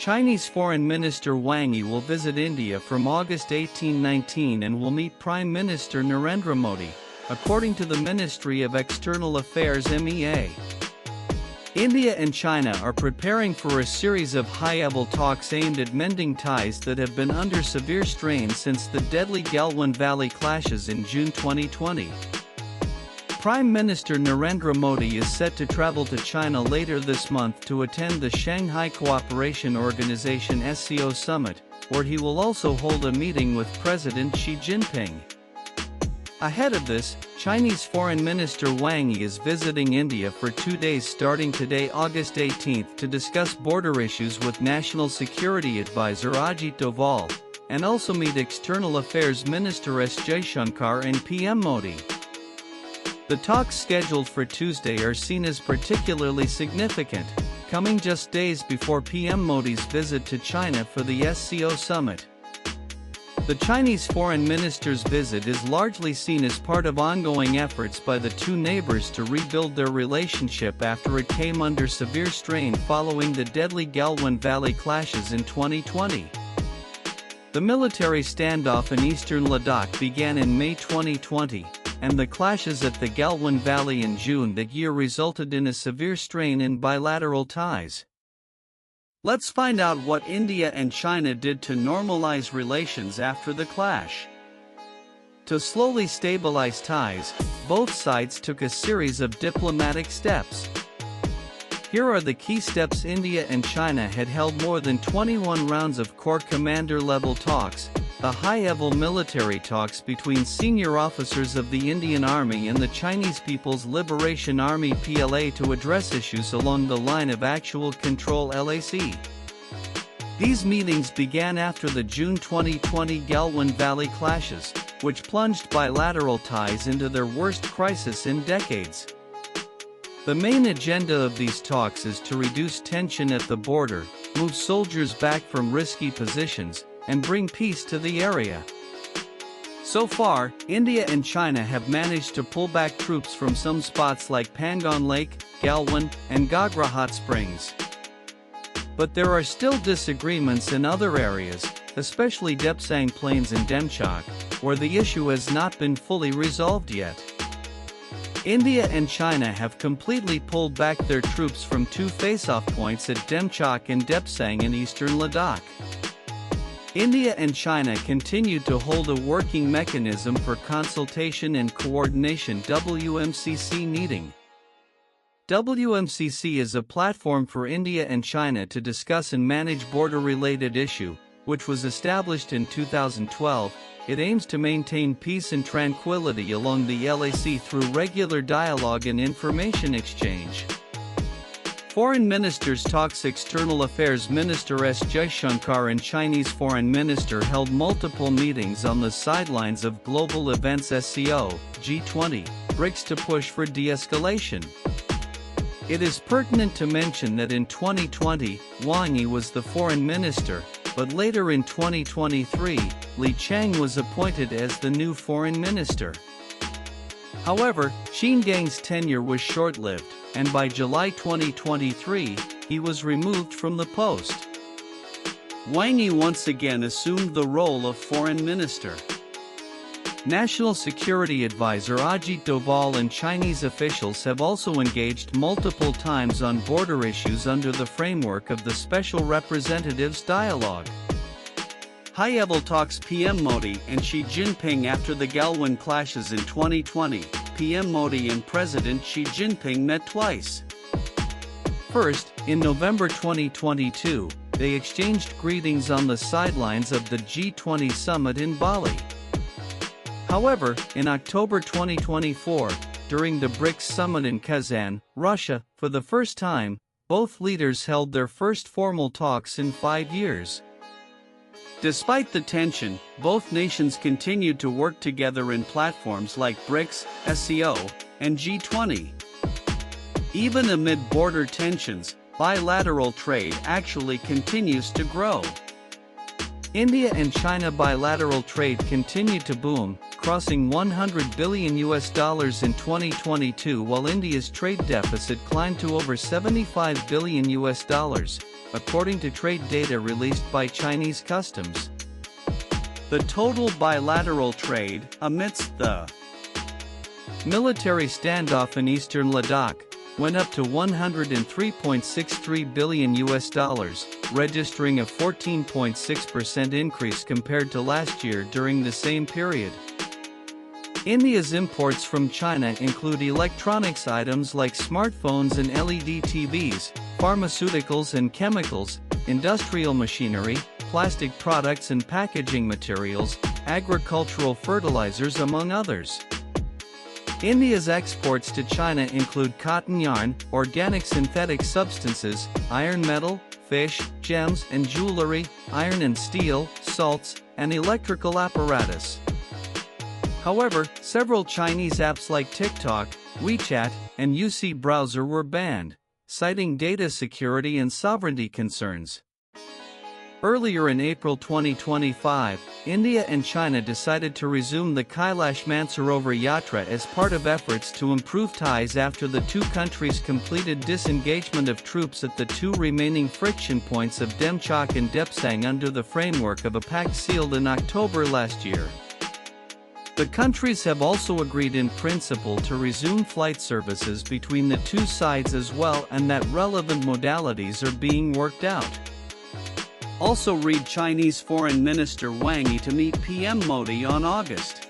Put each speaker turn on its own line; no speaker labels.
Chinese Foreign Minister Wang Yi will visit India from August 18-19 and will meet Prime Minister Narendra Modi, according to the Ministry of External Affairs (MEA). India and China are preparing for a series of high-level talks aimed at mending ties that have been under severe strain since the deadly Galwan Valley clashes in June 2020. Prime Minister Narendra Modi is set to travel to China later this month to attend the Shanghai Cooperation Organization (SCO) summit, where he will also hold a meeting with President Xi Jinping. Ahead of this, Chinese Foreign Minister Wang Yi is visiting India for 2 days starting today, August 18, to discuss border issues with National Security Advisor Ajit Doval, and also meet External Affairs Minister S. Jaishankar and PM Modi. The talks scheduled for Tuesday are seen as particularly significant, coming just days before PM Modi's visit to China for the SCO summit. The Chinese foreign minister's visit is largely seen as part of ongoing efforts by the two neighbors to rebuild their relationship after it came under severe strain following the deadly Galwan Valley clashes in 2020. The military standoff in eastern Ladakh began in May 2020, and the clashes at the Galwan Valley in June that year resulted in a severe strain in bilateral ties. Let's find out what India and China did to normalize relations after the clash. To slowly stabilize ties, both sides took a series of diplomatic steps. Here are the key steps. India and China had held more than 21 rounds of Corps Commander-level talks, the high-level military talks between senior officers of the Indian Army and the Chinese People's Liberation Army (PLA) to address issues along the line of actual control (LAC). These meetings began after the June 2020 Galwan Valley clashes, which plunged bilateral ties into their worst crisis in decades. The main agenda of these talks is to reduce tension at the border, move soldiers back from risky positions, and bring peace to the area. So far, India and China have managed to pull back troops from some spots like Pangon Lake, Galwan, and Gagra Hot Springs. But there are still disagreements in other areas, especially Depsang Plains and Demchok, where the issue has not been fully resolved yet. India and China have completely pulled back their troops from two face-off points at Demchok and Depsang in eastern Ladakh. India and China continue to hold a working mechanism for consultation and coordination (WMCC) meeting. WMCC is a platform for India and China to discuss and manage border-related issue, which was established in 2012. It aims to maintain peace and tranquility along the LAC through regular dialogue and information exchange. Foreign Ministers talks. External Affairs Minister S. Jaishankar and Chinese Foreign Minister held multiple meetings on the sidelines of global events SCO, G20, BRICS to push for de-escalation. It is pertinent to mention that in 2020, Wang Yi was the foreign minister, but later in 2023, Li Chang was appointed as the new foreign minister. However, Qin Gang's tenure was short-lived, and by July 2023, he was removed from the post. Wang Yi once again assumed the role of foreign minister. National Security Advisor Ajit Doval and Chinese officials have also engaged multiple times on border issues under the framework of the Special Representatives Dialogue. High-level talks. PM Modi and Xi Jinping. After the Galwan clashes in 2020, PM Modi and President Xi Jinping met twice. First, in November 2022, they exchanged greetings on the sidelines of the G20 summit in Bali. However, in October 2024, during the BRICS summit in Kazan, Russia, for the first time, both leaders held their first formal talks in 5 years. Despite the tension, both nations continued to work together in platforms like BRICS, SCO, and G20. Even amid border tensions, bilateral trade actually continues to grow. India and China bilateral trade continued to boom, crossing $100 billion in 2022, while India's trade deficit climbed to over $75 billion. according to trade data released by Chinese customs. The total bilateral trade, amidst the military standoff in eastern Ladakh, went up to $103.63 billion, registering a 14.6% increase compared to last year during the same period. India's imports from China include electronics items like smartphones and LED TVs, pharmaceuticals and chemicals, industrial machinery, plastic products and packaging materials, agricultural fertilizers, among others. India's exports to China include cotton yarn, organic synthetic substances, iron metal, fish, gems and jewelry, iron and steel, salts, and electrical apparatus. However, several Chinese apps like TikTok, WeChat, and UC Browser were banned, citing data security and sovereignty concerns. Earlier in April 2025, India and China decided to resume the Kailash Mansarovar Yatra as part of efforts to improve ties after the two countries completed disengagement of troops at the two remaining friction points of Demchok and Depsang under the framework of a pact sealed in October last year. The countries have also agreed in principle to resume flight services between the two sides as well, and that relevant modalities are being worked out. Also read Chinese Foreign Minister Wang Yi to meet PM Modi on August